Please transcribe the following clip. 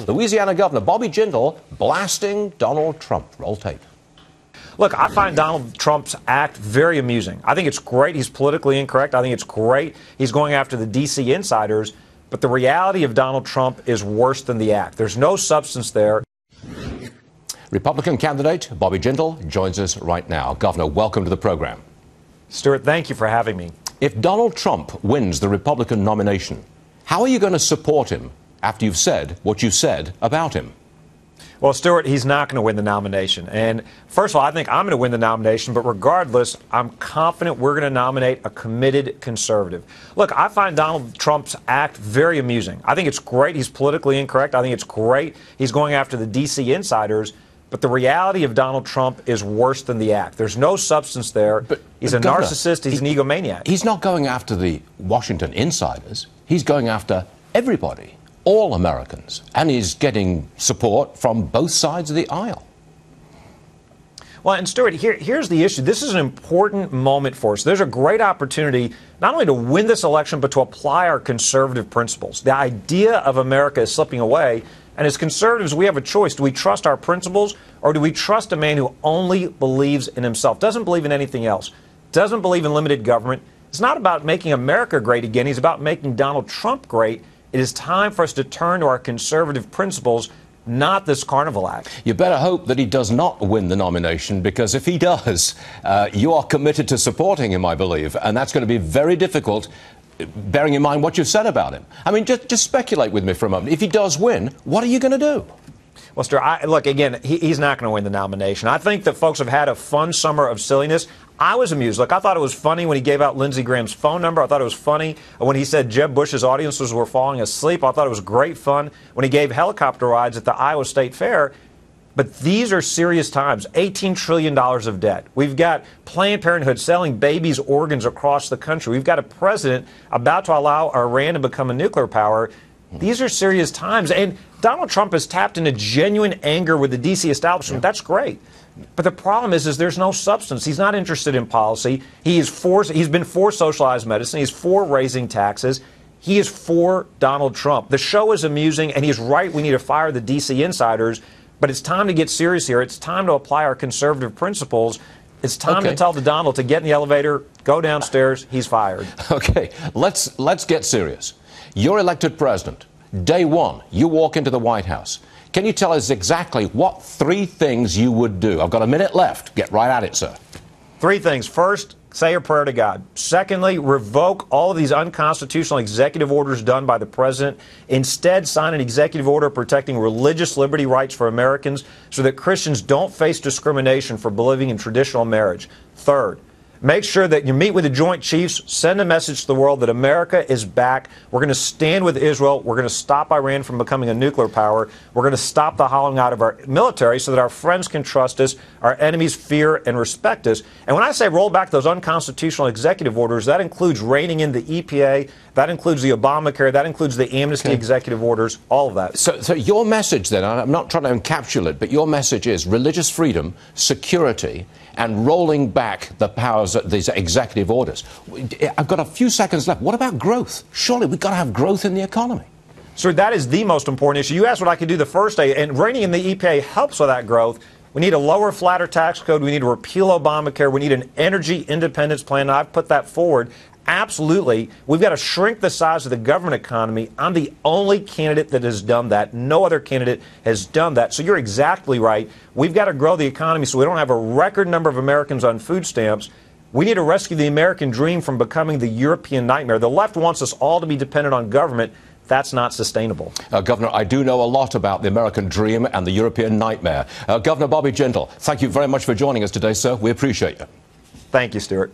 Louisiana Governor Bobby Jindal blasting Donald Trump. Roll tape. Look, I find Donald Trump's act very amusing. I think it's great he's politically incorrect. I think it's great he's going after the D.C. insiders. But the reality of Donald Trump is worse than the act. There's no substance there. Republican candidate Bobby Jindal joins us right now. Governor, welcome to the program. Stuart, thank you for having me. If Donald Trump wins the Republican nomination, how are you going to support him after you've said what you said about him? Well, Stuart, he's not going to win the nomination. And first of all, I think I'm going to win the nomination. But regardless, I'm confident we're going to nominate a committed conservative. Look, I find Donald Trump's act very amusing. I think it's great he's politically incorrect. I think it's great he's going after the D.C. insiders. But the reality of Donald Trump is worse than the act. There's no substance there. He's a Governor, narcissist. He's an egomaniac. He's not going after the Washington insiders. He's going after everybody, all Americans. And he's getting support from both sides of the aisle. Well, and Stuart, here's the issue. This is an important moment for us. There's a great opportunity not only to win this election, but to apply our conservative principles. The idea of America is slipping away. And as conservatives, we have a choice. Do we trust our principles, or do we trust a man who only believes in himself, doesn't believe in anything else, doesn't believe in limited government? It's not about making America great again. He's about making Donald Trump great. It is time for us to turn to our conservative principles, not this carnival act. You better hope that he does not win the nomination, because if he does, you are committed to supporting him, I believe, and that's going to be very difficult, bearing in mind what you've said about him. I mean, just speculate with me for a moment. If he does win, what are you going to do? Well, Stuart, look, again, he's not going to win the nomination. I think that folks have had a fun summer of silliness. I was amused. Look, I thought it was funny when he gave out Lindsey Graham's phone number. I thought it was funny when he said Jeb Bush's audiences were falling asleep. I thought it was great fun when he gave helicopter rides at the Iowa State Fair. But these are serious times. $18 trillion of debt. We've got Planned Parenthood selling babies' organs across the country. We've got a president about to allow Iran to become a nuclear power. These are serious times. And Donald Trump has tapped into genuine anger with the D.C. establishment. That's great. But the problem is there's no substance. He's not interested in policy. He's been for socialized medicine. He's for raising taxes. He is for Donald Trump. The show is amusing, and he's right. We need to fire the D.C. insiders. But it's time to get serious here. It's time to apply our conservative principles. It's time to tell the Donald to get in the elevator, go downstairs. He's fired. Okay, let's get serious. You're elected president. Day one, you walk into the White House. Can you tell us exactly what 3 things you would do? I've got a minute left. Get right at it, sir. 3 things. First, say a prayer to God. Secondly, revoke all of these unconstitutional executive orders done by the president. Instead, sign an executive order protecting religious liberty rights for Americans so that Christians don't face discrimination for believing in traditional marriage. Third, make sure that you meet with the Joint Chiefs, send a message to the world that America is back. We're going to stand with Israel. We're going to stop Iran from becoming a nuclear power. We're going to stop the hollowing out of our military so that our friends can trust us, our enemies fear and respect us. And when I say roll back those unconstitutional executive orders, that includes reining in the EPA, that includes the Obamacare, that includes the amnesty executive orders, all of that. So your message then, I'm not trying to encapsulate, but your message is religious freedom, security, and rolling back the powers of these executive orders. I've got a few seconds left. What about growth? Surely we've got to have growth in the economy. Sir, that is the most important issue. You asked what I could do the first day, and reining in the EPA helps with that growth. We need a lower, flatter tax code. We need to repeal Obamacare. We need an energy independence plan. And I've put that forward. Absolutely. We've got to shrink the size of the government economy. I'm the only candidate that has done that. No other candidate has done that. So you're exactly right. We've got to grow the economy so we don't have a record number of Americans on food stamps. We need to rescue the American dream from becoming the European nightmare. The left wants us all to be dependent on government. That's not sustainable. Governor, I do know a lot about the American dream and the European nightmare. Governor Bobby Jindal, thank you very much for joining us today, sir. We appreciate you. Thank you, Stuart.